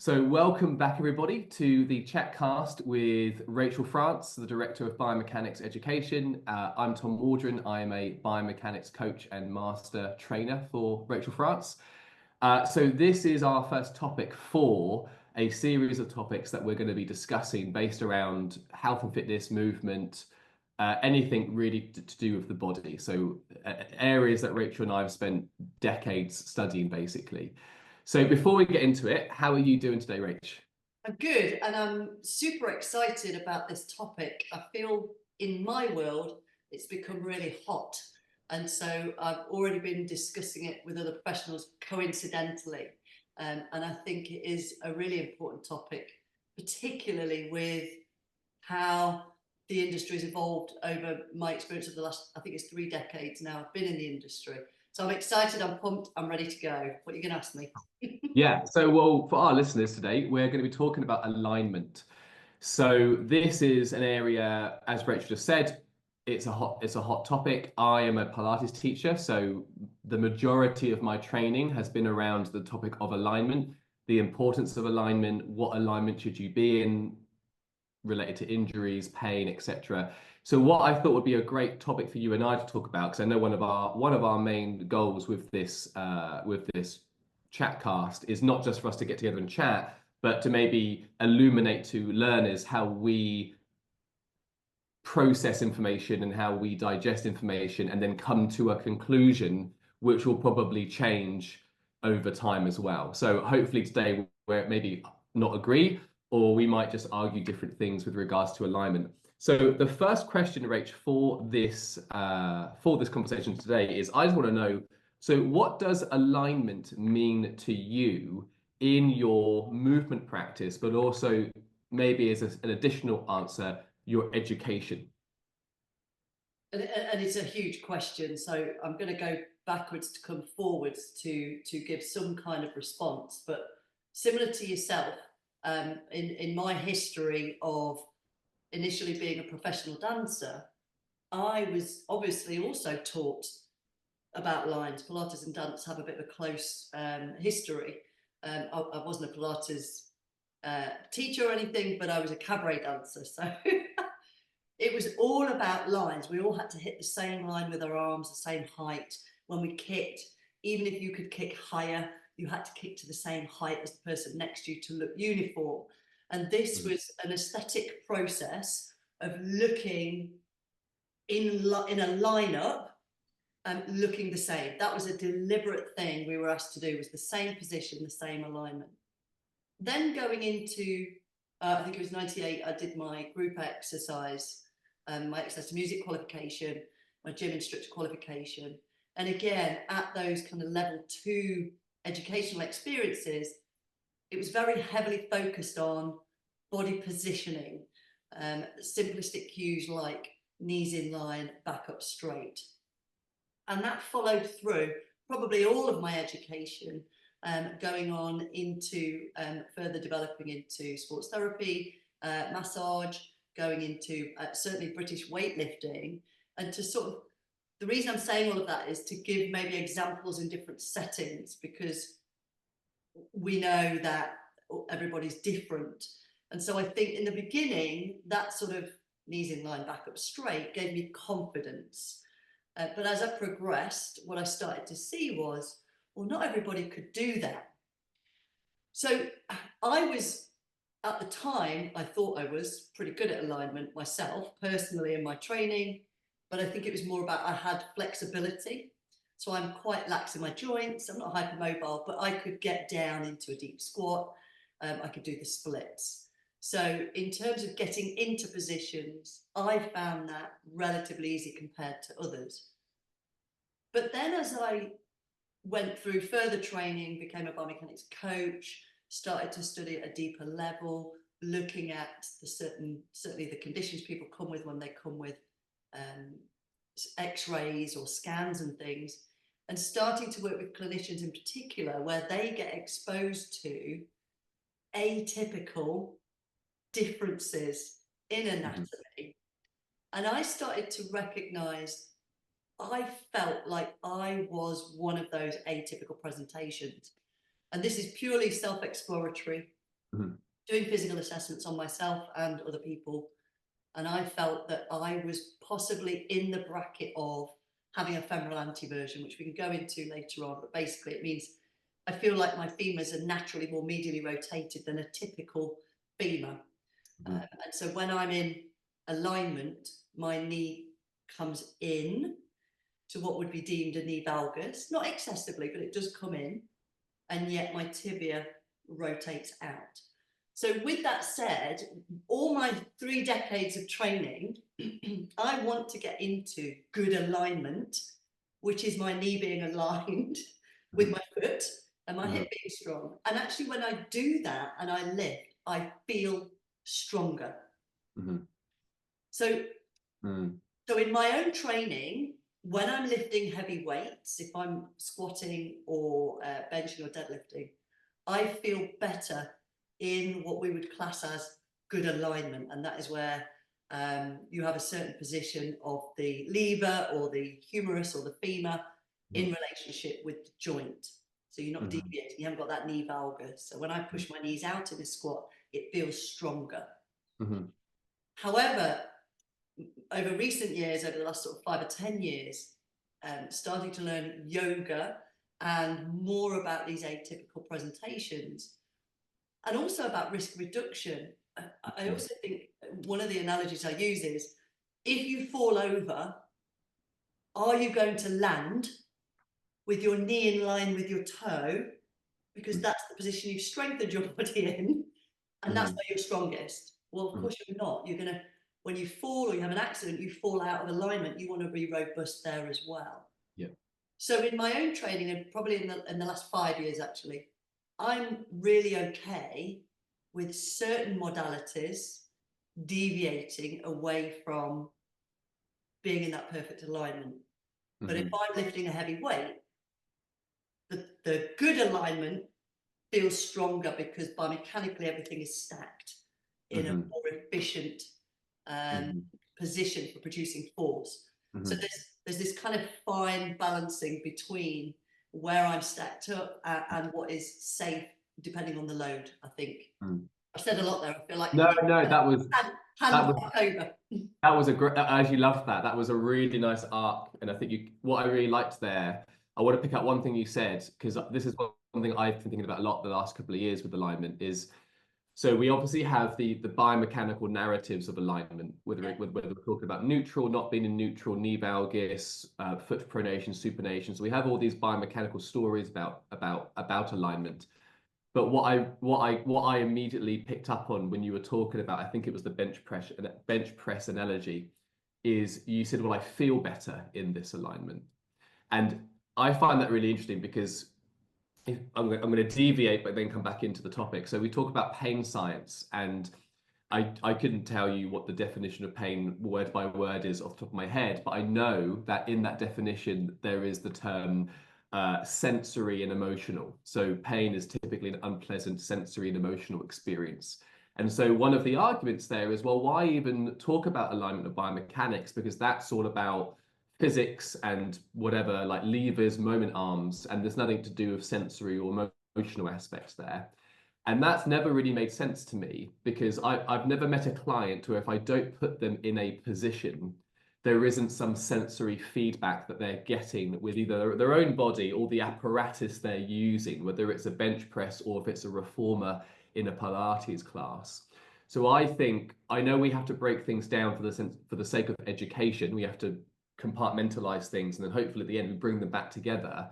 So welcome back everybody to the ChatCast with Rachel France, the Director of Biomechanics Education. I'm Tom Waldron. I am a biomechanics coach and master trainer for Rachel France. So this is our first topic for a series of topics that we're going to be discussing based around health and fitness, movement, anything really to do with the body. So areas that Rachel and I have spent decades studying basically. So before we get into it, how are you doing today, Rach? I'm good, and I'm super excited about this topic. I feel in my world it's become really hot, and so I've already been discussing it with other professionals coincidentally. And I think it is a really important topic, particularly with how the industry has evolved over my experience of the last, I think it's 3 decades now. I've been in the industry. So I'm excited, I'm pumped, I'm ready to go. What are you going to ask me? Yeah, so well, for our listeners today, we're going to be talking about alignment. So this is an area, as Rachel just said, it's a hot topic. I am a Pilates teacher, so the majority of my training has been around the topic of alignment, the importance of alignment, what alignment should you be in, related to injuries, pain, etc. So what I thought would be a great topic for you and I to talk about, because I know one of our main goals with this chatcast is not just for us to get together and chat, but to maybe illuminate to learners how we process information and how we digest information and then come to a conclusion which will probably change over time as well. So hopefully today we're maybe not agree, or we might just argue different things with regards to alignment. So the first question, Rach, for this conversation today is I just want to know, so what does alignment mean to you in your movement practice, but also maybe as an additional answer, your education? And it's a huge question, so I'm going to go backwards to come forwards to give some kind of response. But similar to yourself, in my history of initially being a professional dancer, I was obviously also taught about lines. Pilates and dance have a bit of a close history. I wasn't a Pilates teacher or anything, but I was a cabaret dancer, so it was all about lines. We all had to hit the same line with our arms, the same height. When we kicked, even if you could kick higher, you had to kick to the same height as the person next to you to look uniform. And this was an aesthetic process of looking in a lineup and looking the same. That was a deliberate thing we were asked to do, was the same position, the same alignment. Then going into, I think it was 98, I did my group exercise, my exercise to music qualification, my gym instructor qualification. And again, at those kind of level 2 educational experiences, it was very heavily focused on body positioning, simplistic cues like knees in line, back up straight. And that followed through probably all of my education, going on into further developing into sports therapy, massage, going into certainly British weightlifting. And to sort of, the reason I'm saying all of that is to give maybe examples in different settings, because we know that everybody's different. And so I think in the beginning, that sort of knees in line, back up straight gave me confidence. But as I progressed, what I started to see was, well, not everybody could do that. So I was, at the time, I thought I was pretty good at alignment myself, personally in my training, but I think it was more about I had flexibility. So I'm quite lax in my joints. I'm not hypermobile, but I could get down into a deep squat. I could do the splits. So in terms of getting into positions, I found that relatively easy compared to others. But then as I went through further training, became a biomechanics coach, started to study at a deeper level, looking at certainly the conditions people come with when they come with x-rays or scans and things, and starting to work with clinicians in particular, where they get exposed to atypical differences in anatomy. And I started to recognize, I felt like I was one of those atypical presentations. And this is purely self-exploratory. doing physical assessments on myself and other people. And I felt that I was possibly in the bracket of having a femoral anteversion, which we can go into later on. But basically, it means I feel like my femurs are naturally more medially rotated than a typical femur. And so when I'm in alignment, my knee comes in to what would be deemed a knee valgus, not excessively, but it does come in, and yet my tibia rotates out. So with that said, all my 3 decades of training, I want to get into good alignment, which is my knee being aligned with my foot and my hip being strong. And actually, when I do that and I lift, I feel stronger. So in my own training, when I'm lifting heavy weights, if I'm squatting or benching or deadlifting, I feel better in what we would class as good alignment. And that is where you have a certain position of the lever or the humerus or the femur in relationship with the joint. So you're not deviating, you haven't got that knee valgus. So when I push my knees out in a squat, it feels stronger. However, over recent years, over the last sort of 5 or 10 years, starting to learn yoga and more about these atypical presentations, and also about risk reduction. I also think one of the analogies I use is, if you fall over, are you going to land with your knee in line with your toe? Because that's the position you've strengthened your body in, and that's where you're strongest. Well, of course you're not. You're going to, when you fall or you have an accident, you fall out of alignment, you want to be robust there as well. So in my own training, and probably in the last 5 years actually, I'm really okay with certain modalities deviating away from being in that perfect alignment. But if I'm lifting a heavy weight, the good alignment feels stronger because biomechanically everything is stacked in a more efficient position for producing force. So there's this kind of fine balancing between where I'm stacked up and what is safe depending on the load, I think. I've said a lot there. I feel like no, that was over. That was a great. I actually loved that. That was a really nice arc, and I think what I really liked there. I want to pick up one thing you said, because this is one thing I've been thinking about a lot the last couple of years with alignment. Is so we obviously have the biomechanical narratives of alignment, whether we're talking about neutral, not being in neutral, knee valgus, foot pronation, supination. So we have all these biomechanical stories about alignment. But what I immediately picked up on when you were talking about, I think it was the bench press analogy, is you said, well, I feel better in this alignment. And I find that really interesting because I'm going to deviate, but then come back into the topic. So we talk about pain science, and I couldn't tell you what the definition of pain word by word is off the top of my head, but I know that in that definition, there is the term sensory and emotional. So pain is typically an unpleasant sensory and emotional experience. And so one of the arguments there is, well, why even talk about alignment of biomechanics? Because that's all about physics and whatever, like levers, moment arms, and there's nothing to do with sensory or emotional aspects there. And that's never really made sense to me, because I've never met a client who, if I don't put them in a position, there isn't some sensory feedback that they're getting with either their own body or the apparatus they're using, whether it's a bench press or if it's a reformer in a Pilates class. So I think, I know we have to break things down for the sake of education. We have to compartmentalize things, and then hopefully at the end we bring them back together,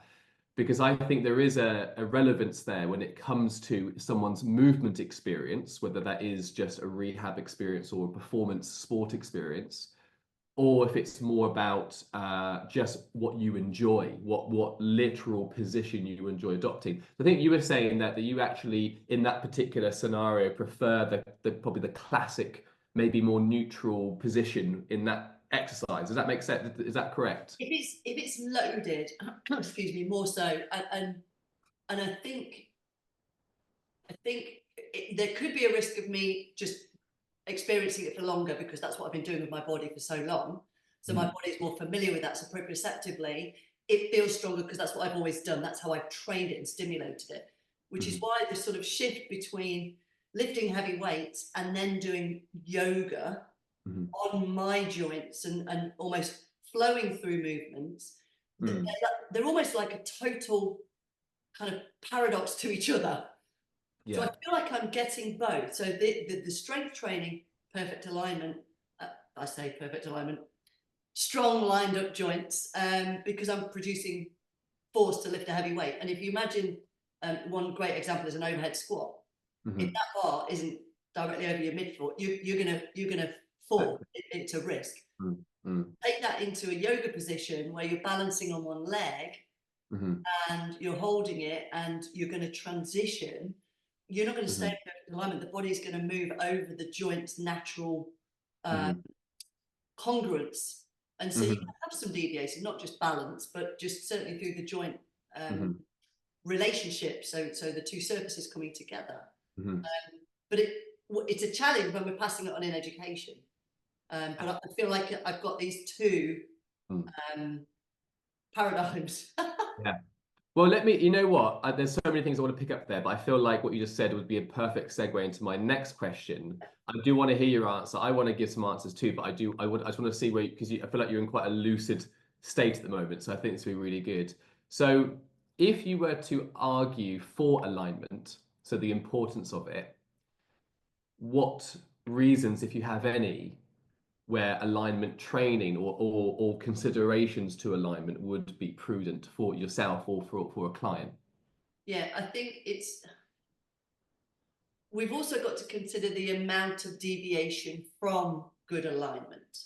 because I think there is a relevance there when it comes to someone's movement experience, whether that is just a rehab experience or a performance sport experience, or if it's more about just what you enjoy, what literal position you enjoy adopting. I think you were saying that you actually, in that particular scenario, prefer the probably the classic, maybe more neutral position in that exercise. Does that make sense? Is that correct? If it's loaded, excuse me, more so, and I think there could be a risk of me just experiencing it for longer, because that's what I've been doing with my body for so long. So my body is more familiar with that. So proprioceptively, it feels stronger because that's what I've always done. That's how I've trained it and stimulated it, which is why this sort of shift between lifting heavy weights and then doing yoga on my joints and almost flowing through movements, they're almost like a total kind of paradox to each other. So I feel like I'm getting both. So the strength training, perfect alignment, I say perfect alignment, strong lined up joints, because I'm producing force to lift a heavy weight. And if you imagine, one great example is an overhead squat. If that bar isn't directly over your midfoot, you're gonna fall. It's a risk. Take that into a yoga position where you're balancing on one leg and you're holding it and you're going to transition. You're not going to stay in perfect alignment. The body is going to move over the joint's natural congruence. And so you can have some deviation, not just balance, but just certainly through the joint relationship. So the two surfaces coming together. But it's a challenge when we're passing it on in education. But I feel like I've got these two paradigms. Yeah. Well, you know what? There's so many things I want to pick up there, but I feel like what you just said would be a perfect segue into my next question. I do want to hear your answer. I want to give some answers too, but I just want to see where, because I feel like you're in quite a lucid state at the moment. So I think this will be really good. So if you were to argue for alignment, so the importance of it, what reasons, if you have any, where alignment training or considerations to alignment would be prudent for yourself or for a client? Yeah, I think we've also got to consider the amount of deviation from good alignment.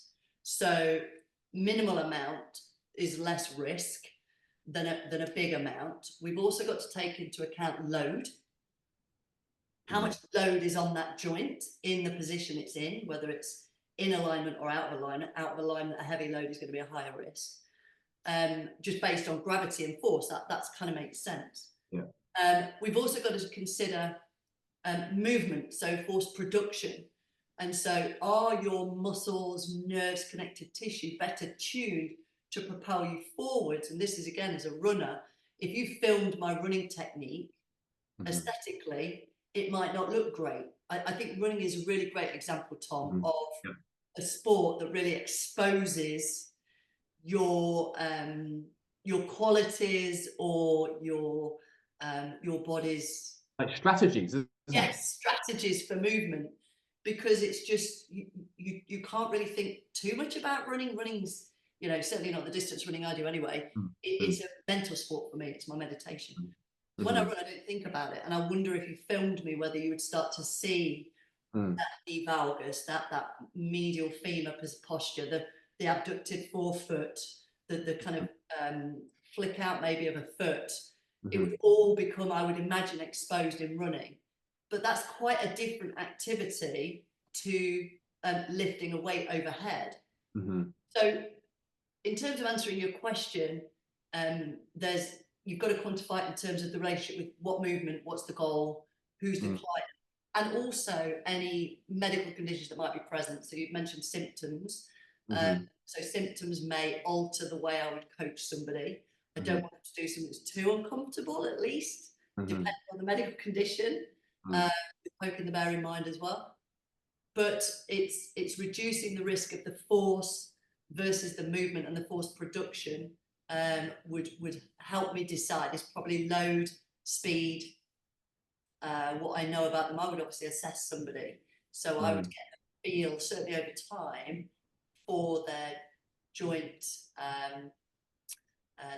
So minimal amount is less risk than a big amount. We've also got to take into account load. How much load is on that joint in the position it's in, whether it's in alignment or out of alignment. Out of alignment, a heavy load is going to be a higher risk. Just based on gravity and force, that's kind of makes sense. We've also got to consider movement, so force production. And so are your muscles, nerves, connective tissue better tuned to propel you forwards? And this is, again, as a runner, if you filmed my running technique, aesthetically, it might not look great. I think running is a really great example, Tom, of a sport that really exposes your qualities or your body's strategies, isn't it? Strategies for movement, because it's just you can't really think too much about running. Running's, certainly not the distance running I do anyway. It's a mental sport for me. It's my meditation. When I run, I don't think about it, and I wonder if you filmed me whether you would start to see that knee valgus, that medial femur posture, the abducted forefoot, the kind of flick out maybe of a foot. It would all become, I would imagine, exposed in running. But that's quite a different activity to lifting a weight overhead. So in terms of answering your question, you've got to quantify it in terms of the relationship with what movement, what's the goal, who's the client, and also any medical conditions that might be present. So you've mentioned symptoms. So symptoms may alter the way I would coach somebody. I don't want them to do something that's too uncomfortable, at least, depending on the medical condition, with poking the bear in mind as well. But it's reducing the risk of the force versus the movement and the force production. Would help me decide. It's probably load, speed, what I know about them. I would obviously assess somebody, so I would get a feel, certainly over time, for their joint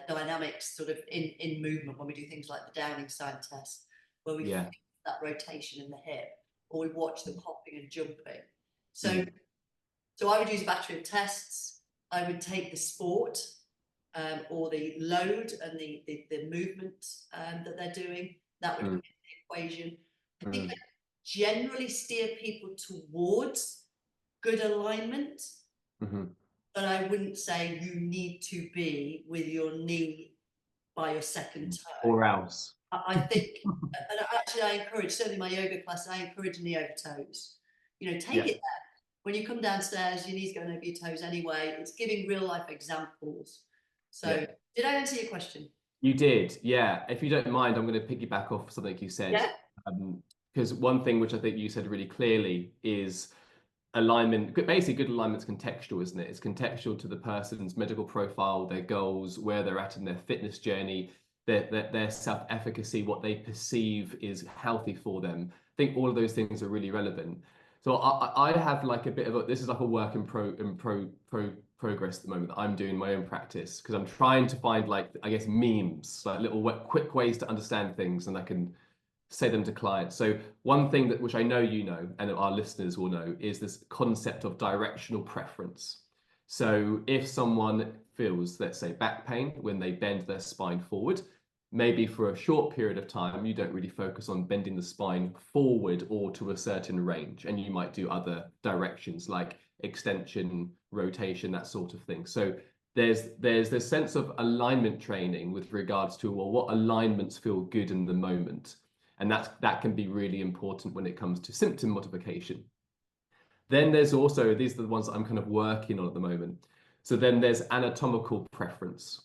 dynamics sort of in movement, when we do things like the Downing sign test, where we feel that rotation in the hip, or we watch them hopping and jumping. So I would use a battery of tests. I would take the sport, or the load and the movement that they're doing. That would be the equation. I think I generally steer people towards good alignment, but I wouldn't say you need to be with your knee by your second toe. Or else. I think, and actually I encourage, certainly my yoga class, I encourage knee over toes. Take it there. When you come downstairs, your knees going over your toes anyway. It's giving real life examples. So did I answer your question? You did, yeah. If you don't mind, I'm going to piggyback off something you said. because one thing which I think you said really clearly is alignment. Basically, good alignment's contextual, isn't it? It's contextual to the person's medical profile, their goals, where they're at in their fitness journey, their self-efficacy, what they perceive is healthy for them. I think all of those things are really relevant. So I have like a bit of this is like a work in progress at the moment that I'm doing my own practice, because I'm trying to find, like, I guess, memes, like little quick ways to understand things, and I can say them to clients. So one thing that, which I know you know and our listeners will know, is this concept of directional preference. So if someone feels, let's say, back pain when they bend their spine forward, maybe for a short period of time you don't really focus on bending the spine forward or to a certain range, and you might do other directions like extension, rotation, that sort of thing. So there's this sense of alignment training with regards to, well, what alignments feel good in the moment. And that can be really important when it comes to symptom modification. Then there's also, these are the ones that I'm kind of working on at the moment. So then there's anatomical preference.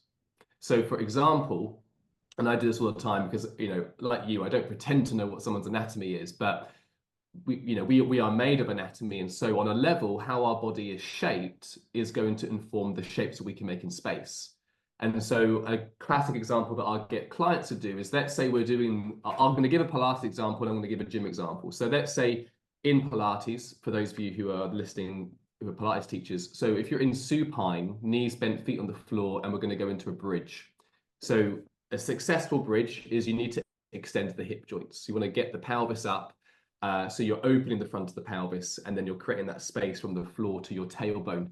So for example, and I do this all the time because, like you, I don't pretend to know what someone's anatomy is, but we are made of anatomy. And so on a level, how our body is shaped is going to inform the shapes that we can make in space. And so a classic example that I'll get clients to do is, let's say I'm going to give a Pilates example, and I'm going to give a gym example. So let's say in Pilates, for those of you who are listening, who are Pilates teachers, so if you're in supine, knees bent, feet on the floor, and we're going to go into a bridge. So a successful bridge is you need to extend the hip joints. You want to get the pelvis up. So you're opening the front of the pelvis, and then you're creating that space from the floor to your tailbone.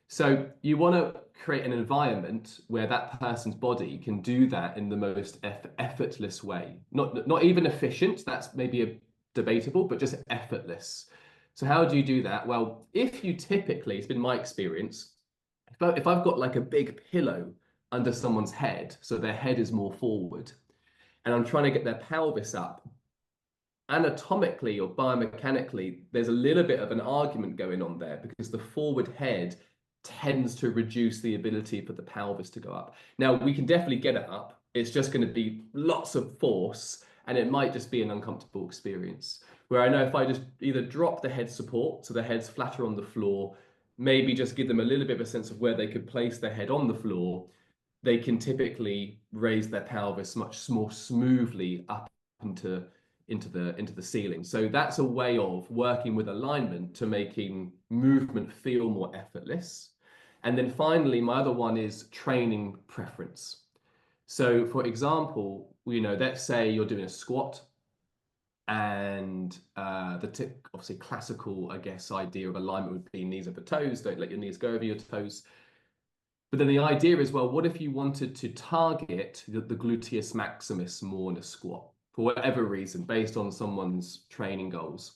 So you want to create an environment where that person's body can do that in the most effortless way. Not even efficient, that's maybe a debatable, but just effortless. So how do you do that? Well, if you typically, it's been my experience, if I've got like a big pillow under someone's head, so their head is more forward, and I'm trying to get their pelvis up, anatomically or biomechanically, there's a little bit of an argument going on there, because the forward head tends to reduce the ability for the pelvis to go up. Now, we can definitely get it up. It's just going to be lots of force, and it might just be an uncomfortable experience. Where I know if I just either drop the head support, so the head's flatter on the floor, maybe just give them a little bit of a sense of where they could place their head on the floor, they can typically raise their pelvis much more smoothly up into the ceiling. So that's a way of working with alignment to making movement feel more effortless. And then finally, my other one is training preference. So for example, let's say you're doing a squat, and obviously classical, I guess, idea of alignment would be knees over toes. Don't let your knees go over your toes. But then the idea is, well, what if you wanted to target the gluteus maximus more in a squat, for whatever reason, based on someone's training goals?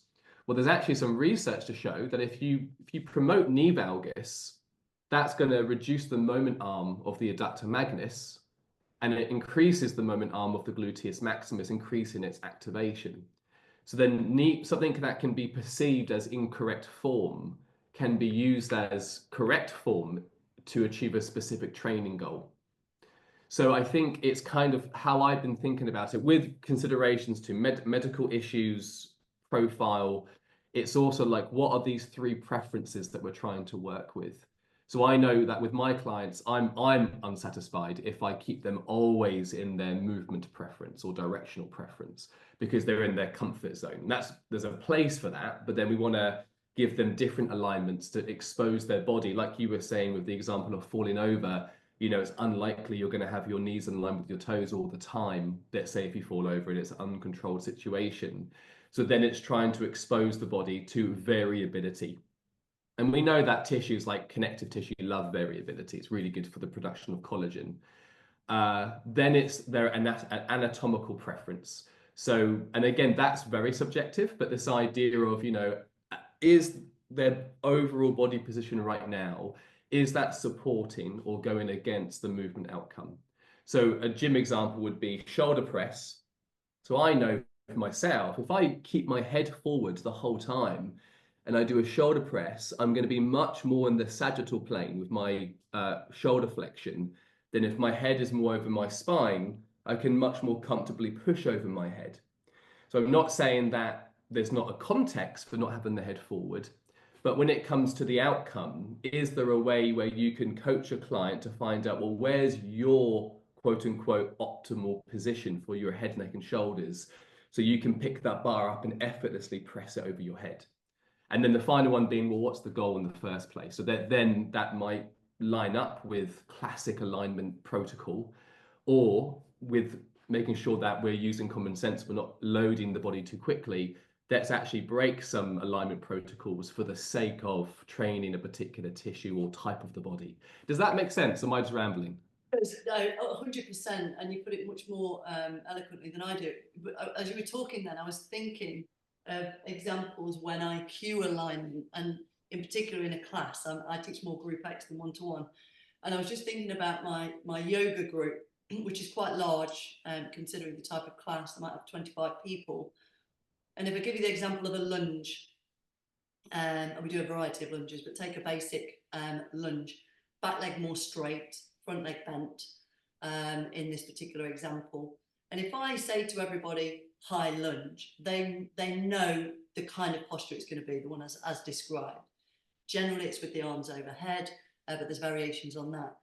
Well, there's actually some research to show that if you promote knee valgus, that's going to reduce the moment arm of the adductor magnus, and it increases the moment arm of the gluteus maximus, increasing its activation. So then something that can be perceived as incorrect form can be used as correct form to achieve a specific training goal. So I think it's kind of how I've been thinking about it, with considerations to medical issues, profile. It's also like, what are these three preferences that we're trying to work with? So I know that with my clients, I'm unsatisfied if I keep them always in their movement preference or directional preference, because they're in their comfort zone. There's a place for that, but then we want to give them different alignments to expose their body. Like you were saying with the example of falling over, it's unlikely you're going to have your knees in line with your toes all the time. Let's say if you fall over and it's an uncontrolled situation. So then it's trying to expose the body to variability. And we know that tissues like connective tissue love variability. It's really good for the production of collagen. Then it's their anatomical preference. So, and again, that's very subjective, but this idea of, is their overall body position right now, is that supporting or going against the movement outcome? So a gym example would be shoulder press. So I know for myself, if I keep my head forward the whole time and I do a shoulder press, I'm going to be much more in the sagittal plane with my shoulder flexion than if my head is more over my spine. I can much more comfortably push over my head. So I'm not saying that there's not a context for not having the head forward, but when it comes to the outcome, is there a way where you can coach a client to find out, well, where's your quote unquote optimal position for your head, neck, and shoulders? So you can pick that bar up and effortlessly press it over your head. And then the final one being, well, what's the goal in the first place? So that then that might line up with classic alignment protocol, or with making sure that we're using common sense, we're not loading the body too quickly. Let's actually break some alignment protocols for the sake of training a particular tissue or type of the body. Does that make sense? Am I just rambling? No, 100%, and you put it much more eloquently than I do. But as you were talking then, I was thinking of examples when I cue alignment, and in particular in a class. I teach more group X than one-to-one. And I was just thinking about my yoga group, which is quite large, considering the type of class. I might have 25 people. And if I give you the example of a lunge, and we do a variety of lunges, but take a basic lunge, back leg more straight, front leg bent, in this particular example. And if I say to everybody, high lunge, they know the kind of posture it's going to be, the one as described. Generally, it's with the arms overhead, but there's variations on that.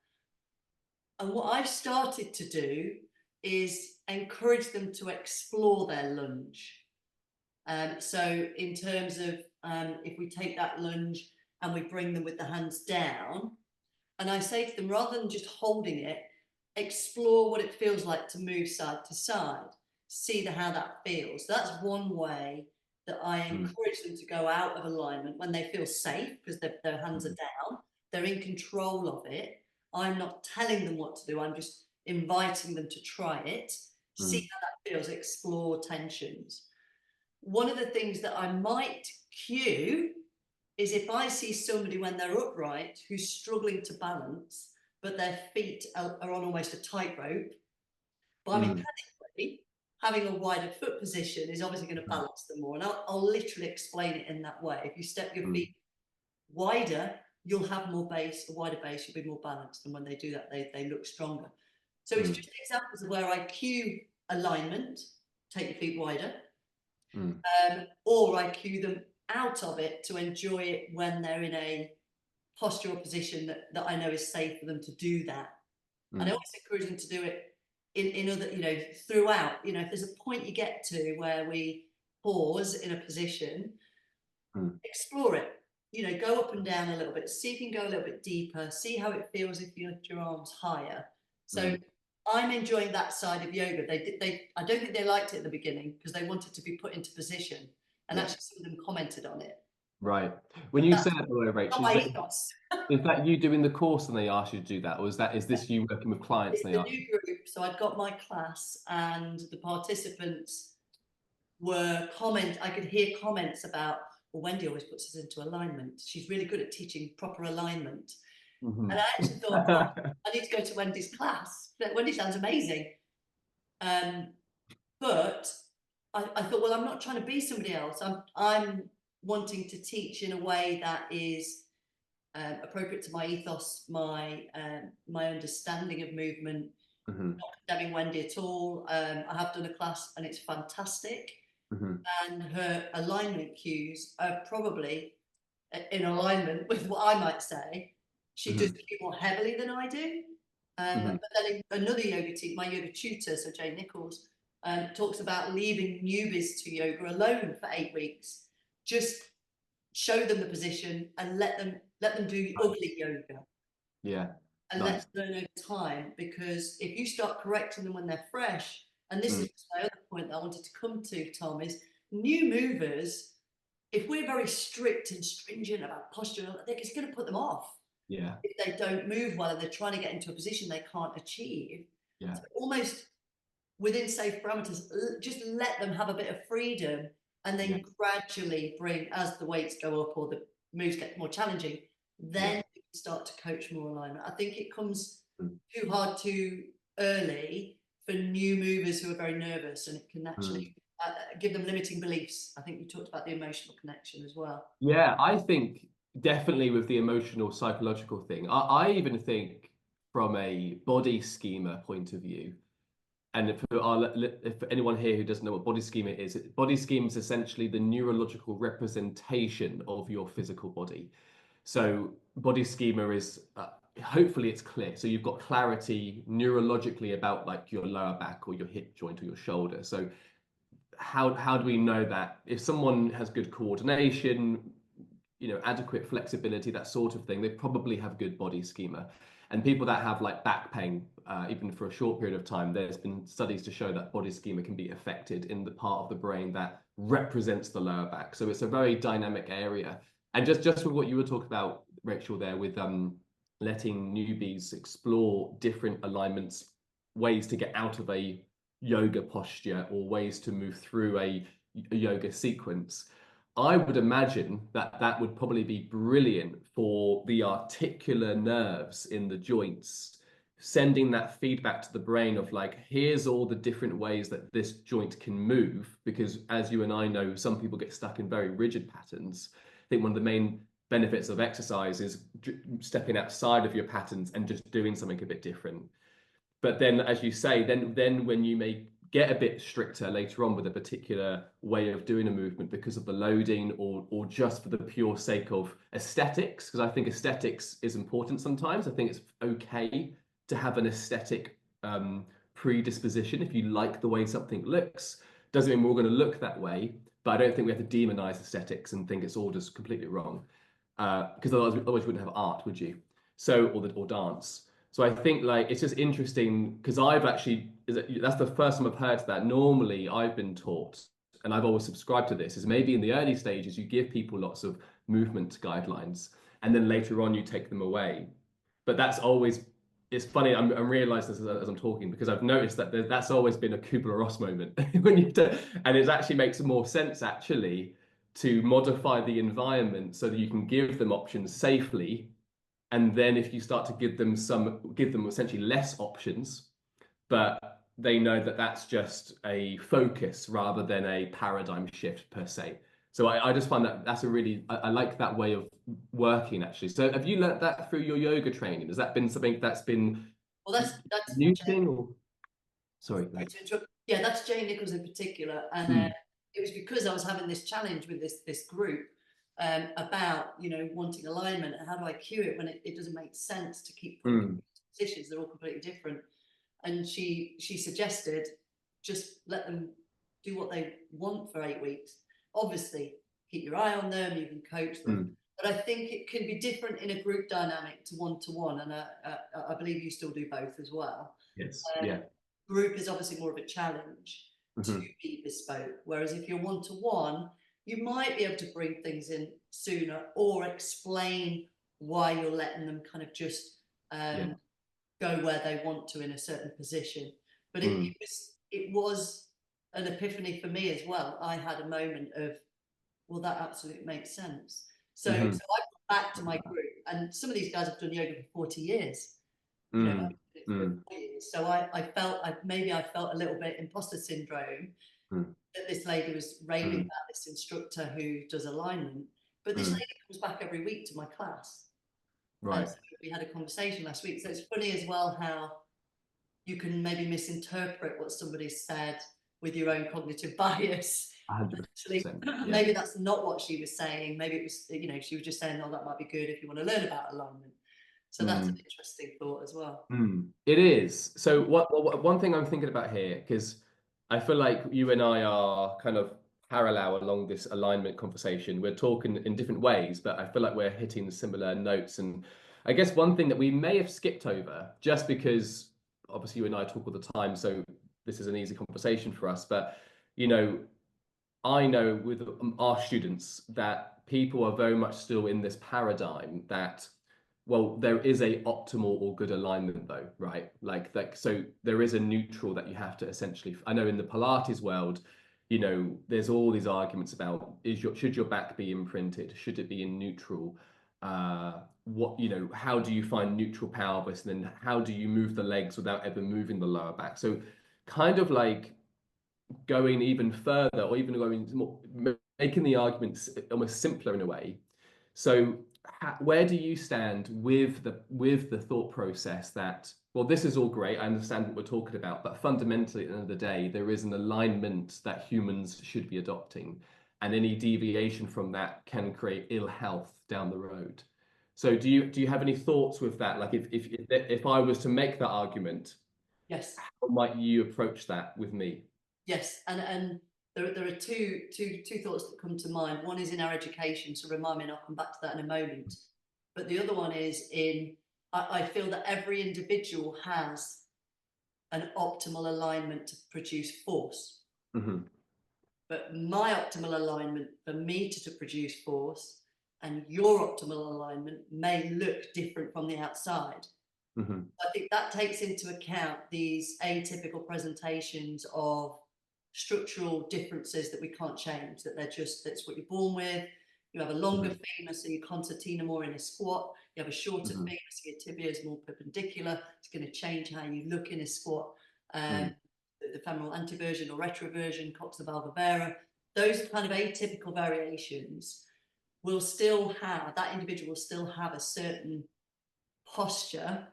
And what I've started to do is encourage them to explore their lunge. So in terms of if we take that lunge and we bring them with the hands down, and I say to them, rather than just holding it, explore what it feels like to move side to side, see how that feels. That's one way that I encourage them to go out of alignment when they feel safe, because their hands are down, they're in control of it. I'm not telling them what to do, I'm just inviting them to try it, see how that feels, explore tensions. One of the things that I might cue is if I see somebody when they're upright who's struggling to balance, but their feet are on almost a tightrope, biomechanically, having a wider foot position is obviously going to balance them more. And I'll literally explain it in that way. If you step your feet wider, you'll have more base, a wider base, you'll be more balanced. And when they do that, they look stronger. So it's just examples of where I cue alignment, take your feet wider, or I cue them out of it to enjoy it when they're in a postural position that I know is safe for them to do that. And I always encourage them to do it in other, throughout. If there's a point you get to where we pause in a position, explore it. Go up and down a little bit, see if you can go a little bit deeper, see how it feels if you lift your arms higher. So I'm enjoying that side of yoga. I don't think they liked it at the beginning because they wanted to be put into position, and actually some of them commented on it. Right. When you said that, Rachel, is that you doing the course and they asked you to do that, or is this you working with clients? It's the new group. So I'd got my class, and the participants were I could hear comments about, well, Wendy always puts us into alignment. She's really good at teaching proper alignment. And I actually thought, well, I need to go to Wendy's class. Wendy sounds amazing. But I thought, well, I'm not trying to be somebody else. I'm wanting to teach in a way that is appropriate to my ethos, my understanding of movement. Not condemning Wendy at all. I have done a class and it's fantastic. And her alignment cues are probably in alignment with what I might say. She does it more heavily than I do. But then another yoga teacher, my yoga tutor, so Jane Nichols, talks about leaving newbies to yoga alone for 8 weeks. Just show them the position and let them do ugly yoga. Yeah. And let them learn over time, because if you start correcting them when they're fresh, and this is my other point that I wanted to come to, Tom, is new movers, if we're very strict and stringent about posture, it's going to put them off. Yeah. If they don't move well and they're trying to get into a position they can't achieve. Yeah. So almost within safe parameters, just let them have a bit of freedom, and then gradually bring, as the weights go up or the moves get more challenging, then you can start to coach more alignment. I think it comes too hard too early for new movers who are very nervous, and it can actually give them limiting beliefs. I think you talked about the emotional connection as well. Yeah, I think definitely with the emotional psychological thing. I even think from a body schema point of view, and for anyone here who doesn't know what body schema is, body schema is essentially the neurological representation of your physical body. So body schema is, hopefully it's clear. So you've got clarity neurologically about like your lower back or your hip joint or your shoulder. So how do we know that? If someone has good coordination, adequate flexibility, that sort of thing, they probably have good body schema. And people that have like back pain, even for a short period of time, there's been studies to show that body schema can be affected in the part of the brain that represents the lower back. So it's a very dynamic area. And just with what you were talking about, Rachel, there with letting newbies explore different alignments, ways to get out of a yoga posture or ways to move through a yoga sequence. I would imagine that that would probably be brilliant for the articular nerves in the joints, sending that feedback to the brain of like, here's all the different ways that this joint can move. Because as you and I know, some people get stuck in very rigid patterns. I think one of the main benefits of exercise is stepping outside of your patterns and just doing something a bit different. But then, as you say, then when you may get a bit stricter later on with a particular way of doing a movement because of the loading or just for the pure sake of aesthetics, because I think aesthetics is important sometimes. I think it's okay to have an aesthetic predisposition. If you like the way something looks, doesn't mean we're going to look that way, but I don't think we have to demonize aesthetics and think it's all just completely wrong. Because otherwise you wouldn't have art, would you? So, or dance. So I think like it's just interesting because that's the first time I've heard that. Normally I've been taught, and I've always subscribed to this, is maybe in the early stages you give people lots of movement guidelines and then later on you take them away. But it's funny, I'm realizing this as I'm talking because I've noticed that that's always been a Kubler-Ross moment when and it actually makes more sense actually to modify the environment so that you can give them options safely. And then if you start to give them essentially less options, but they know that that's just a focus rather than a paradigm shift per se. So I just find that's I like that way of working actually. So have you learnt that through your yoga training? Has that been something that's been that's new thing or sorry, like yeah, that's Jane Nichols in particular, and it was because I was having this challenge with this group about wanting alignment and how do I cue it when it doesn't make sense to keep putting positions. They're all completely different. And she suggested just let them do what they want for 8 weeks. Obviously, keep your eye on them, you can coach them. But I think it can be different in a group dynamic to one, and I believe you still do both as well. Yes, yeah. Group is obviously more of a challenge to be bespoke, whereas if you're one-to-one, you might be able to bring things in sooner or explain why you're letting them kind of just go where they want to in a certain position. But it was an epiphany for me as well. I had a moment of, well, that absolutely makes sense. So I went back to my group, and some of these guys have done yoga for 40 years. So I felt I felt a little bit imposter syndrome that this lady was raving about this instructor who does alignment, but this lady comes back every week to my class. Right. So we had a conversation last week. So it's funny as well how you can maybe misinterpret what somebody said with your own cognitive bias. 100%, actually, maybe that's not what she was saying. Maybe it was, she was just saying, oh, that might be good if you want to learn about alignment. So that's an interesting thought as well. It is. So one thing I'm thinking about here, because I feel like you and I are kind of parallel along this alignment conversation. We're talking in different ways, but I feel like we're hitting similar notes. And I guess one thing that we may have skipped over, just because obviously you and I talk all the time, so this is an easy conversation for us. But, I know with our students that people are very much still in this paradigm that, well, there is a optimal or good alignment though, right? Like so there is a neutral that you have to essentially, I know in the Pilates world, there's all these arguments about should your back be imprinted? Should it be in neutral? How do you find neutral pelvis? And then how do you move the legs without ever moving the lower back? So kind of like going even further or even going more, making the arguments almost simpler in a way. So where do you stand with the thought process that, well, this is all great, I understand what we're talking about, but fundamentally at the end of the day, there is an alignment that humans should be adopting, and any deviation from that can create ill health down the road. So do you have any thoughts with that? Like if I was to make that argument, Yes. how might you approach that with me? Yes, and there are two thoughts that come to mind. One is in our education, so remind me, and I'll come back to that in a moment. But the other one is I feel that every individual has an optimal alignment to produce force. Mm-hmm. But my optimal alignment for me to produce force and your optimal alignment may look different from the outside. Mm-hmm. I think that takes into account these atypical presentations of structural differences that we can't change, that that's what you're born with. You have a longer femur, so your concertina more in a squat. You have a shorter femur, so your tibia is more perpendicular. It's going to change how you look in a squat. The femoral anteversion or retroversion, coxa valvulare, those kind of atypical variations will still have, that individual will still have a certain posture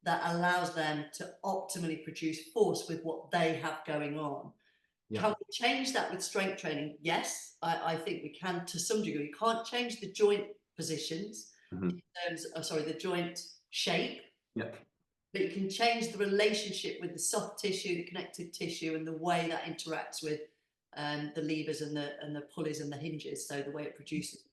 that allows them to optimally produce force with what they have going on. Yeah. Can we change that with strength training? Yes, I think we can to some degree. You can't change the joint positions in terms of, the joint shape. Yeah. But you can change the relationship with the soft tissue, the connective tissue, and the way that interacts with the levers and the pulleys and the hinges. So the way it produces.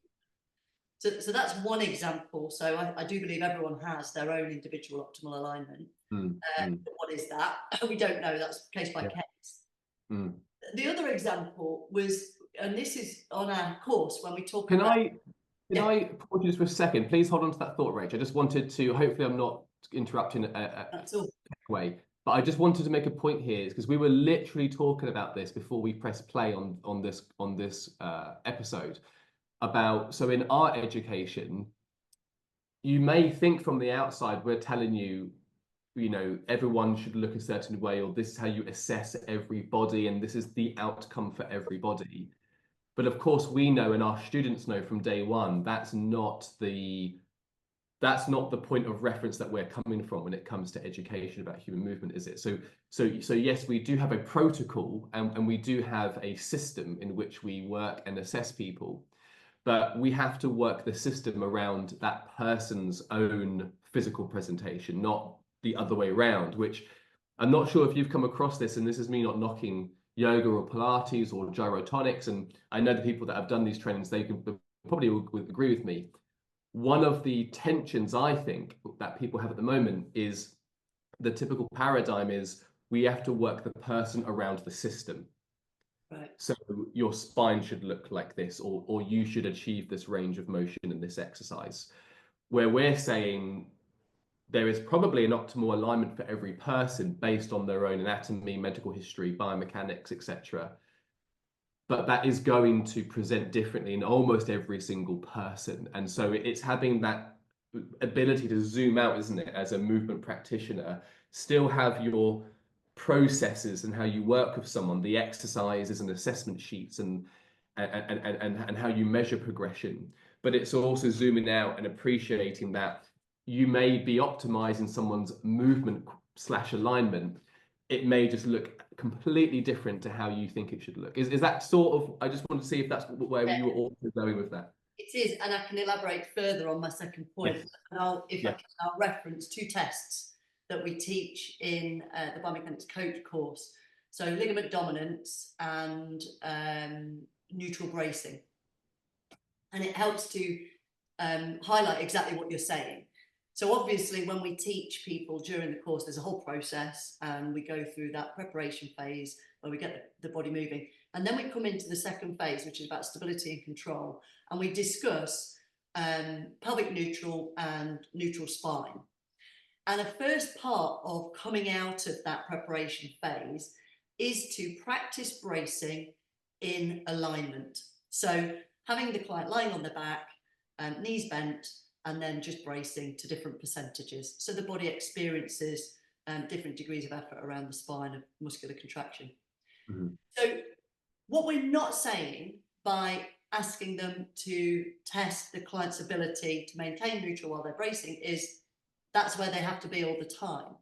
So that's one example. So I do believe everyone has their own individual optimal alignment. But what is that? We don't know. That's case by case. The other example was, and this is on our course when we talk about... Can I pause you just for a second? Please hold on to that thought, Rach. I just wanted to, hopefully I'm not interrupting That's all. way, but I just wanted to make a point here because we were literally talking about this before we press play on this episode about, so in our education, you may think from the outside we're telling you, you know, everyone should look a certain way, or this is how you assess everybody, and this is the outcome for everybody. But of course, we know, and our students know from day one, that's not the point of reference that we're coming from when it comes to education about human movement, is it? So yes, we do have a protocol and we do have a system in which we work and assess people, but we have to work the system around that person's own physical presentation, not the other way around, which I'm not sure if you've come across this, and this is me not knocking yoga or Pilates or gyrotonics, and I know the people that have done these trainings, they can probably would agree with me. One of the tensions I think that people have at the moment is the typical paradigm is we have to work the person around the system. Right. So your spine should look like this, or you should achieve this range of motion in this exercise, where we're saying there is probably an optimal alignment for every person based on their own anatomy, medical history, biomechanics, etc. But that is going to present differently in almost every single person. And so it's having that ability to zoom out, isn't it, as a movement practitioner, still have your processes and how you work with someone, the exercises and assessment sheets and how you measure progression. But it's also zooming out and appreciating that you may be optimizing someone's movement / alignment. It may just look completely different to how you think it should look. Is that sort of, I just want to see if that's where you were also going with that. It is, and I can elaborate further on my second point. Yes. And I'll reference two tests that we teach in the Biomechanics coach course. So ligament dominance and neutral bracing. And it helps to highlight exactly what you're saying. So obviously when we teach people during the course, there's a whole process and we go through that preparation phase where we get the body moving. And then we come into the second phase, which is about stability and control. And we discuss pelvic neutral and neutral spine. And the first part of coming out of that preparation phase is to practice bracing in alignment. So having the client lying on their back, knees bent, and then just bracing to different percentages. So the body experiences different degrees of effort around the spine of muscular contraction. So what we're not saying by asking them to test the client's ability to maintain neutral while they're bracing is that's where they have to be all the time.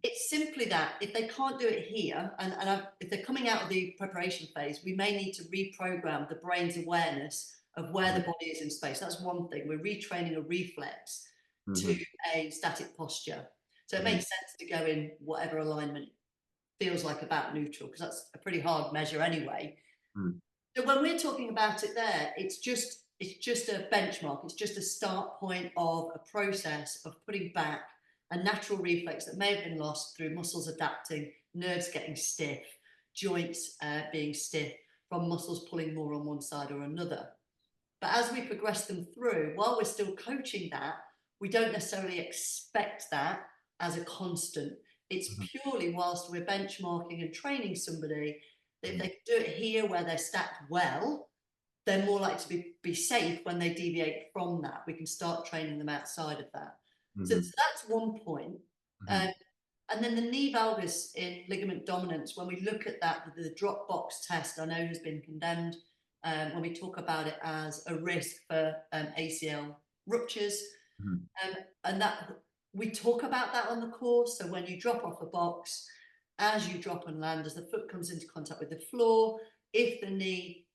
It's simply that if they can't do it here, if they're coming out of the preparation phase, we may need to reprogram the brain's awareness of where the body is in space. That's one thing. We're retraining a reflex to a static posture. So it makes sense to go in whatever alignment feels like about neutral, because that's a pretty hard measure anyway. So when we're talking about it there, it's just a benchmark. It's just a start point of a process of putting back a natural reflex that may have been lost through muscles adapting, nerves getting stiff, joints being stiff from muscles pulling more on one side or another. But as we progress them through, while we're still coaching that, we don't necessarily expect that as a constant. It's purely whilst we're benchmarking and training somebody, that if they can do it here where they're stacked well, they're more likely to be safe when they deviate from that. We can start training them outside of that. So that's one point. And then the knee valgus in ligament dominance, when we look at that, the drop box test I know has been condemned when we talk about it as a risk for ACL ruptures. And that we talk about that on the course. So when you drop off a box, as you drop and land, as the foot comes into contact with the floor, if the knee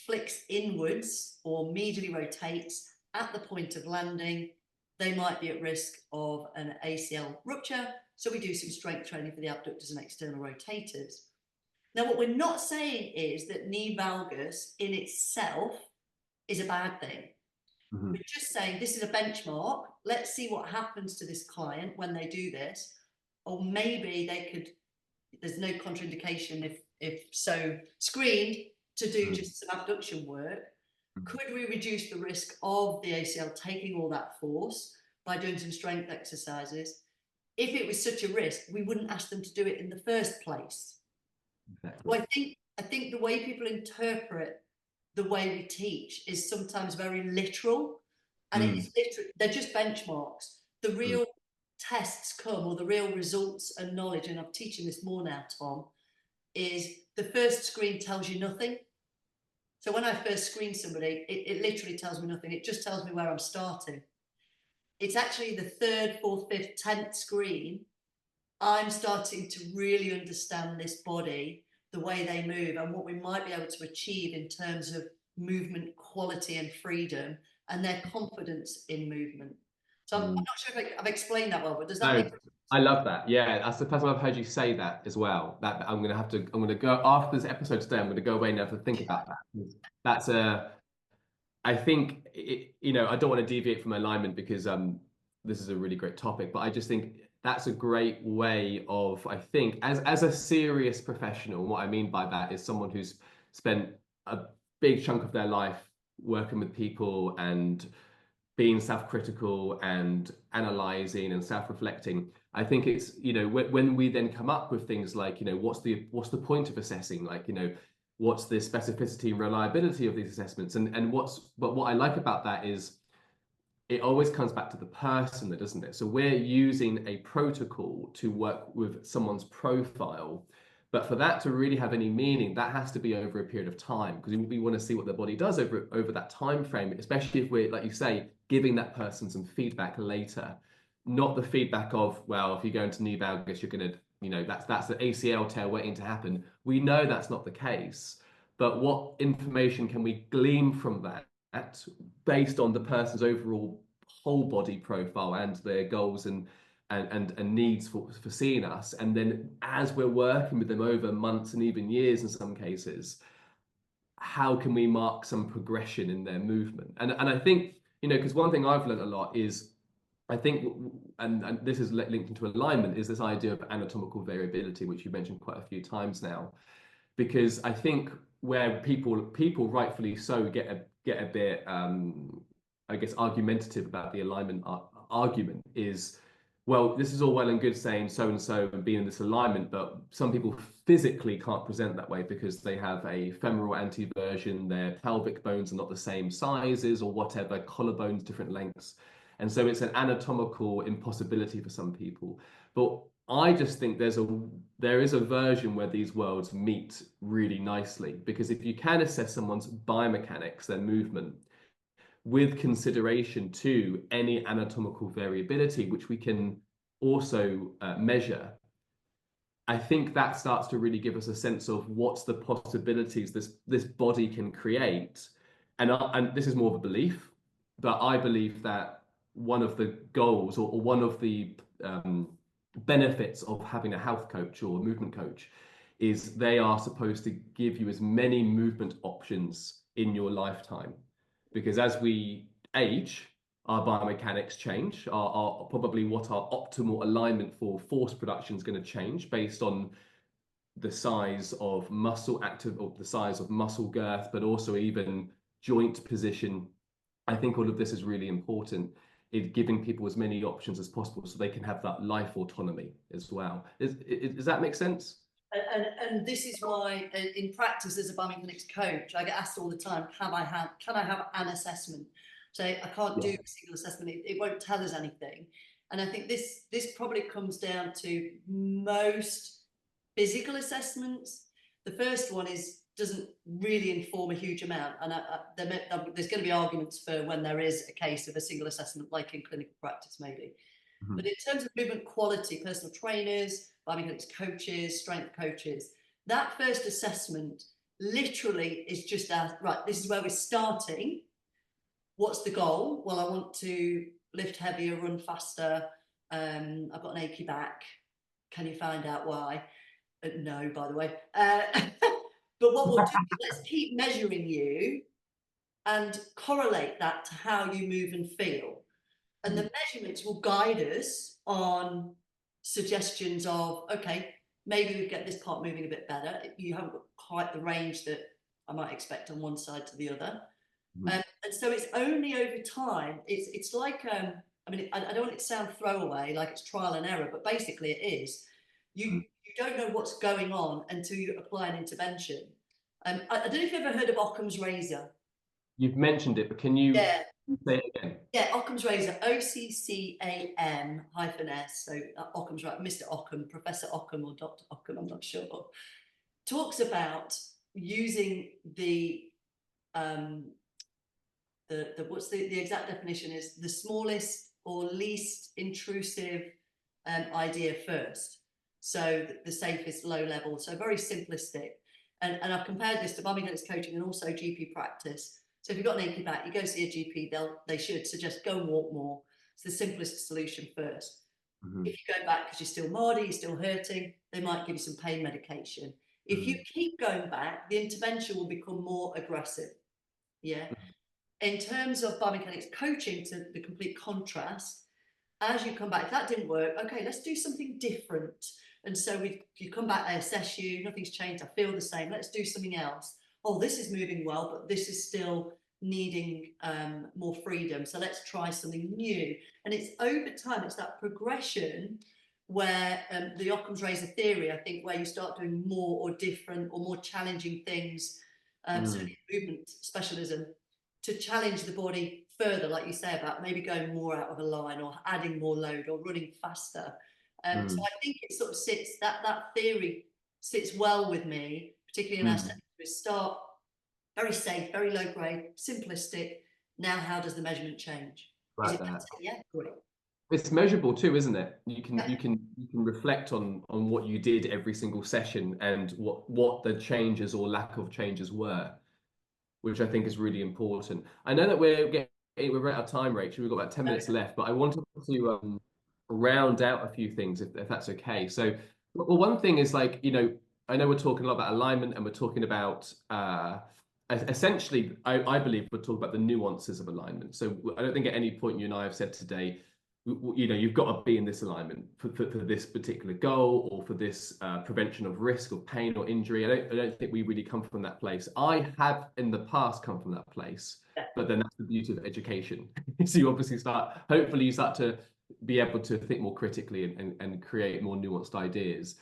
flicks inwards or medially rotates at the point of landing, they might be at risk of an ACL rupture. So we do some strength training for the abductors and external rotators. Now, what we're not saying is that knee valgus in itself is a bad thing. We're just saying this is a benchmark. Let's see what happens to this client when they do this. Or maybe they could, there's no contraindication if so screened to do just some abduction work. Could we reduce the risk of the ACL taking all that force by doing some strength exercises? If it was such a risk, we wouldn't ask them to do it in the first place. So I think the way people interpret the way we teach is sometimes very literal, and it's literal. They're just benchmarks. The real tests come, or the real results and knowledge, and I'm teaching this more now, Tom, is the first screen tells you nothing. So when I first screen somebody, it literally tells me nothing. It just tells me where I'm starting. It's actually the third, fourth, fifth, 10th screen. I'm starting to really understand this body, the way they move, and what we might be able to achieve in terms of movement quality and freedom and their confidence in movement. So I'm not sure if I've explained that well, but does that make sense? I love that. Yeah, that's the first time I've heard you say that as well. That I'm gonna go after this episode today. I'm gonna go away and have to think about that. That's I think I don't want to deviate from alignment because this is a really great topic, but I just think that's a great way of, I think, as a serious professional. What I mean by that is someone who's spent a big chunk of their life working with people and being self-critical and analyzing and self-reflecting. I think it's, when we then come up with things like, what's the point of assessing, like, what's the specificity and reliability of these assessments, but what I like about that is it always comes back to the person, doesn't it? So we're using a protocol to work with someone's profile, but for that to really have any meaning, that has to be over a period of time, because we want to see what the body does over that time frame, especially if we're, like you say, giving that person some feedback later, not the feedback of, well, if you go into knee valgus, you're going to, that's the ACL tear waiting to happen. We know that's not the case, but what information can we glean from that based on the person's overall whole body profile and their goals and needs for seeing us? And then as we're working with them over months and even years in some cases, how can we mark some progression in their movement? And I think, because one thing I've learned a lot is, I think, and this is linked into alignment, is this idea of anatomical variability, which you mentioned quite a few times now, because I think where people rightfully so get a bit, I guess, argumentative about the alignment argument is, well, this is all well and good saying so and so and being in this alignment, but some people physically can't present that way because they have a femoral anteversion, their pelvic bones are not the same sizes or whatever, collarbones different lengths. And so it's an anatomical impossibility for some people. But I just think there is a version where these worlds meet really nicely, because if you can assess someone's biomechanics, their movement, with consideration to any anatomical variability, which we can also measure, I think that starts to really give us a sense of what's the possibilities this body can create. And this is more of a belief, but I believe that one of the goals, or one of the benefits of having a health coach or a movement coach, is they are supposed to give you as many movement options in your lifetime. Because as we age, our biomechanics change, our probably what our optimal alignment for force production is going to change based on the size of muscle active, or the size of muscle girth, but also even joint position. I think all of this is really important in giving people as many options as possible so they can have that life autonomy as well. Does that make sense? And this is why in practice as a biomechanics coach, I get asked all the time, can I have an assessment? So I can't do a single assessment, it won't tell us anything. And I think this probably comes down to most physical assessments. The first one doesn't really inform a huge amount, and there's going to be arguments for when there is a case of a single assessment, like in clinical practice maybe. Mm-hmm. But in terms of movement quality, personal trainers, biomechanics coaches, strength coaches, that first assessment literally is just right, this is where we're starting. What's the goal? Well, I want to lift heavier, run faster. I've got an achy back. Can you find out why? No, by the way. But what we'll do is let's keep measuring you and correlate that to how you move and feel. And the measurements will guide us on suggestions of, okay, maybe we get this part moving a bit better. You haven't got quite the range that I might expect on one side to the other. And so it's only over time. It's like, I mean, I don't want it to sound throwaway, like it's trial and error, but basically it is. You don't know what's going on until you apply an intervention. I don't know if you've ever heard of Occam's razor. You've mentioned it, but can you say it again? Yeah, Occam's razor, OCCAM-S. So Occam's right, Mr. Occam, Professor Occam or Dr. Occam, I'm not sure. Talks about using what's the exact definition is the smallest or least intrusive idea first. So the safest low level, so very simplistic. And I've compared this to biomechanics coaching and also GP practice. So if you've got an achy back, you go see a GP, they should suggest go and walk more. It's the simplest solution first. If you go back because you're still mardy, you're still hurting, they might give you some pain medication. If you keep going back, the intervention will become more aggressive. Yeah. In terms of biomechanics coaching, to the complete contrast, as you come back, if that didn't work, okay, let's do something different. And so you come back, I assess you, nothing's changed, I feel the same, let's do something else. Oh, this is moving well, but this is still needing more freedom. So let's try something new. And it's over time, it's that progression where the Occam's razor theory, I think, where you start doing more or different or more challenging things, certainly movement specialism, to challenge the body further, like you say, about maybe going more out of a line or adding more load or running faster. So I think it sort of sits, that theory sits well with me, particularly in our sector. Start very safe, very low grade, simplistic. Now, how does the measurement change? Right. Is it better? Yeah, great. It's measurable too, isn't it? You can reflect on what you did every single session and what the changes or lack of changes were, which I think is really important. I know that we're out of time, Rachel. We've got about 10 minutes left, but I wanted to round out a few things if that's okay. So, well, one thing is, like, I know we're talking a lot about alignment and we're talking about essentially, I believe we're talking about the nuances of alignment. So I don't think at any point you and I have said today, you've got to be in this alignment for this particular goal or for this prevention of risk of pain or injury. I don't think we really come from that place. I have in the past come from that place, but then that's the beauty of education. So you obviously hopefully you start to be able to think more critically and create more nuanced ideas.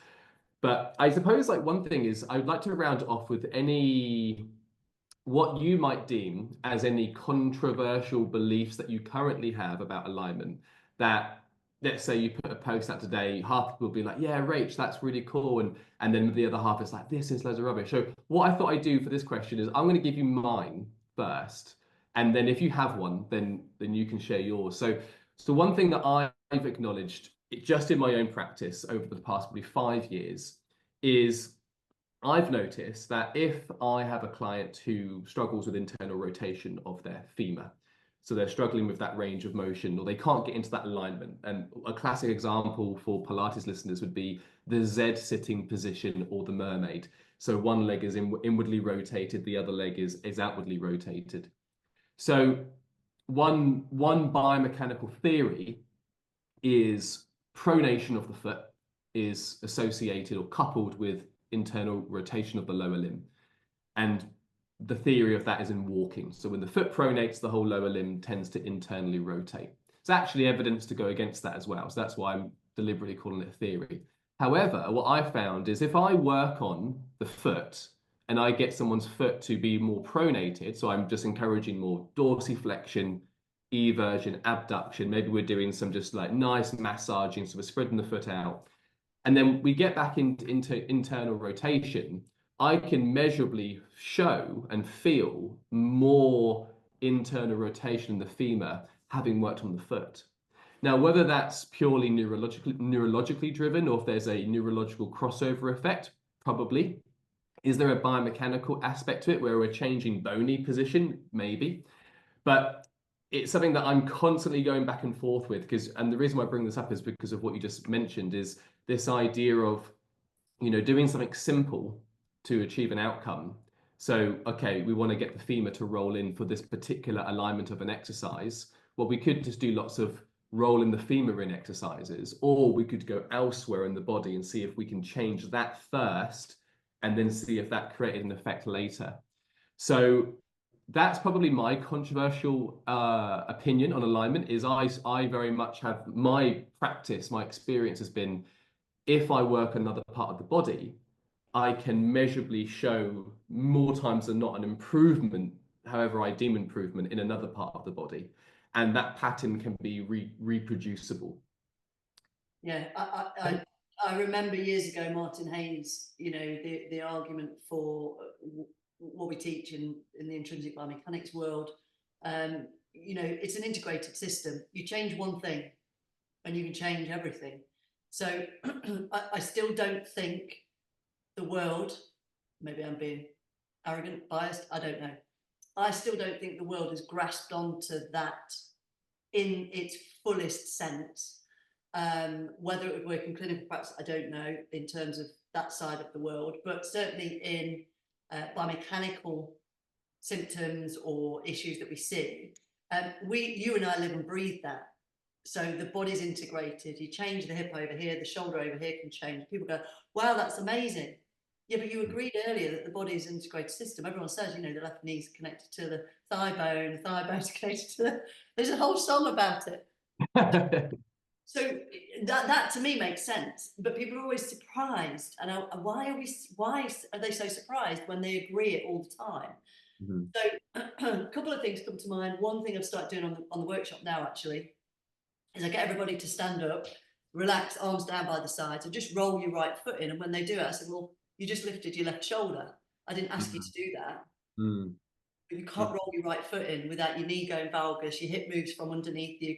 But I suppose, like, one thing is I would like to round off with any what you might deem as any controversial beliefs that you currently have about alignment. That, let's say you put a post out today, half people will be like, yeah, Rach, that's really cool. And then the other half is like, this is loads of rubbish. So what I thought I'd do for this question is I'm going to give you mine first. And then if you have one, then you can share yours. So one thing that I've acknowledged just in my own practice over the past probably 5 years is I've noticed that if I have a client who struggles with internal rotation of their femur, so they're struggling with that range of motion, or they can't get into that alignment. And a classic example for Pilates listeners would be the Z sitting position or the mermaid. So one leg is inwardly rotated, the other leg is outwardly rotated. So one biomechanical theory is pronation of the foot is associated or coupled with internal rotation of the lower limb. And the theory of that is in walking. So when the foot pronates, the whole lower limb tends to internally rotate. It's actually evidence to go against that as well. So that's why I'm deliberately calling it a theory. However, what I found is if I work on the foot and I get someone's foot to be more pronated, so I'm just encouraging more dorsiflexion, eversion, abduction, maybe we're doing some just like nice massaging, so we're spreading the foot out. And then we get back into internal rotation, I can measurably show and feel more internal rotation in the femur having worked on the foot. Now, whether that's purely neurologically driven or if there's a neurological crossover effect, probably. Is there a biomechanical aspect to it where we're changing bony position? Maybe. But it's something that I'm constantly going back and forth with and the reason why I bring this up is because of what you just mentioned is this idea of, doing something simple to achieve an outcome. So, okay, we want to get the femur to roll in for this particular alignment of an exercise. Well, we could just do lots of rolling the femur in exercises, or we could go elsewhere in the body and see if we can change that first and then see if that created an effect later. So that's probably my controversial opinion on alignment is I very much have my practice, my experience has been if I work another part of the body, I can measurably show more times than not an improvement, however I deem improvement, in another part of the body. And that pattern can be reproducible. Yeah, I remember years ago, Martin Haynes, the argument for what we teach in the intrinsic biomechanics world. It's an integrated system. You change one thing and you can change everything. So I still don't think the world, maybe I'm being arrogant, biased, I don't know. I still don't think the world has grasped onto that in its fullest sense. Whether it would work in clinical practice, I don't know, in terms of that side of the world, but certainly in biomechanical symptoms or issues that we see, you and I live and breathe that. So the body's integrated. You change the hip over here, the shoulder over here can change. People go, wow, that's amazing. Yeah, but you agreed earlier that the body is an integrated system. Everyone says, the left knee is connected to the thigh bone is connected to there's a whole song about it. So that to me makes sense. But people are always surprised. And why are they so surprised when they agree it all the time? Mm-hmm. So a couple of things come to mind. One thing I've started doing on the workshop now, actually, is I get everybody to stand up, relax, arms down by the sides, and just roll your right foot in. And when they do it, I say, well, you just lifted your left shoulder. I didn't ask you to do that. But you can't roll your right foot in without your knee going valgus, your hip moves from underneath you,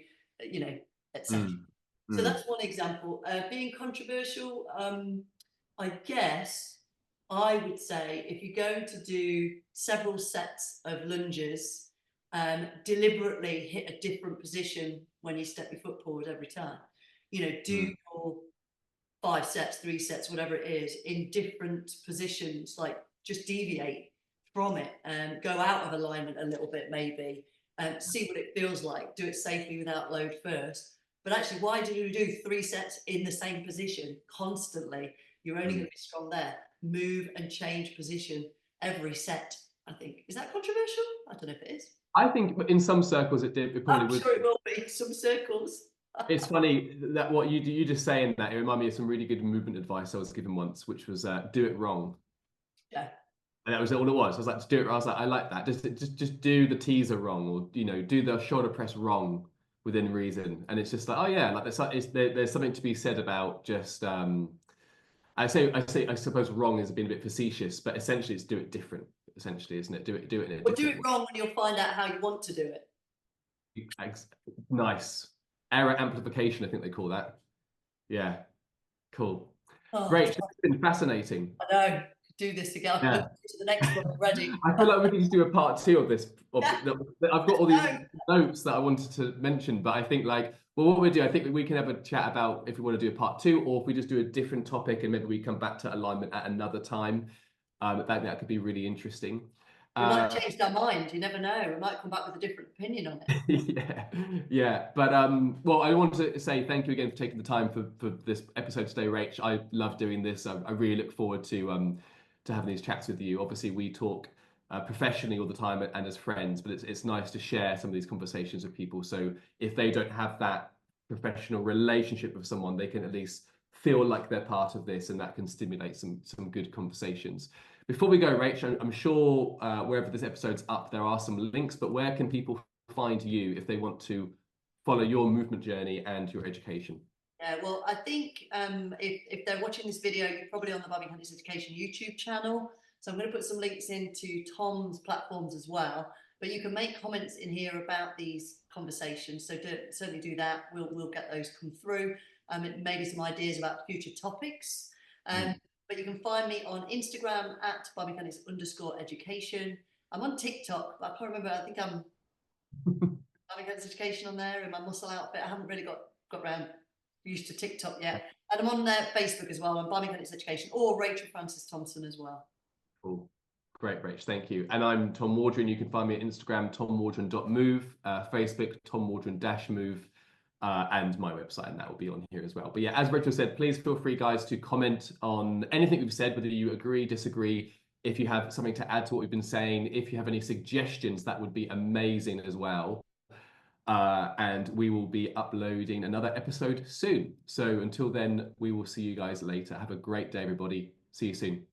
etc. So that's one example. Being controversial, I guess I would say if you're going to do several sets of lunges, deliberately hit a different position when you step your foot forward every time. Do your 5 sets, 3 sets, whatever it is, in different positions, like just deviate from it and go out of alignment a little bit, maybe, and see what it feels like. Do it safely without load first. But actually, why do you do 3 sets in the same position constantly? You're only going to be strong there. Move and change position every set, I think. Is that controversial? I don't know if it is. I think in some circles it did. It probably I'm sure it will be. Some circles. It's funny that what you just saying that it reminded me of some really good movement advice I was given once, which was do it wrong. Yeah. And that was all it was. I was like, just do it. I was like, I like that. Just do the teaser wrong, or do the shoulder press wrong within reason. And it's just like, oh yeah, like there's something to be said about just I suppose wrong is being a bit facetious, but essentially it's do it different. Essentially, isn't it? Do it in a Or do different it wrong and you'll find out how you want to do it. way. Nice error amplification, I think they call that. Yeah, cool, Oh, great. It's been fascinating. I know. Do this again. I'm Yeah. looking to the next one already. I feel like we could just do a part two of this. Yeah, I've got all these no. notes that I wanted to mention, but I think well, what we do, I think we can have a chat about if we want to do a part two, or if we just do a different topic and maybe we come back to alignment at another time. That could be really interesting. We might have changed our mind. You never know. We might come back with a different opinion on it. Yeah, yeah. But well, I wanted to say thank you again for taking the time for this episode today, Rach. I love doing this. I really look forward to having these chats with you. Obviously, we talk professionally all the time and as friends, but it's nice to share some of these conversations with people. So if they don't have that professional relationship with someone, they can at least feel like they're part of this, and that can stimulate some good conversations. Before we go, Rach, I'm sure wherever this episode's up, there are some links, but where can people find you if they want to follow your movement journey and your education? Yeah, well, I think if they're watching this video, you're probably on the Biomechanics Education YouTube channel. So I'm going to put some links into Tom's platforms as well. But you can make comments in here about these conversations. So certainly do that. We'll get those come through. Maybe some ideas about future topics. But you can find me on Instagram at biomechanics_education. I'm on TikTok, but I can't remember. I think I'm biomechanics education on there in my muscle outfit. I haven't really got around used to TikTok yet. And I'm on Facebook as well. I'm Biomechanics Education, or Rachel Francis Thomson as well. Cool. Great, Rach. Thank you. And I'm Tom Waldron. You can find me on Instagram, tomwaldron.move, Facebook, tomwaldron-move, and my website, and that will be on here as well. But yeah, as Rachel said, please feel free, guys, to comment on anything we've said, whether you agree, disagree. If you have something to add to what we've been saying, if you have any suggestions, that would be amazing as well. And we will be uploading another episode soon. So until then, we will see you guys later. Have a great day, everybody. See you soon.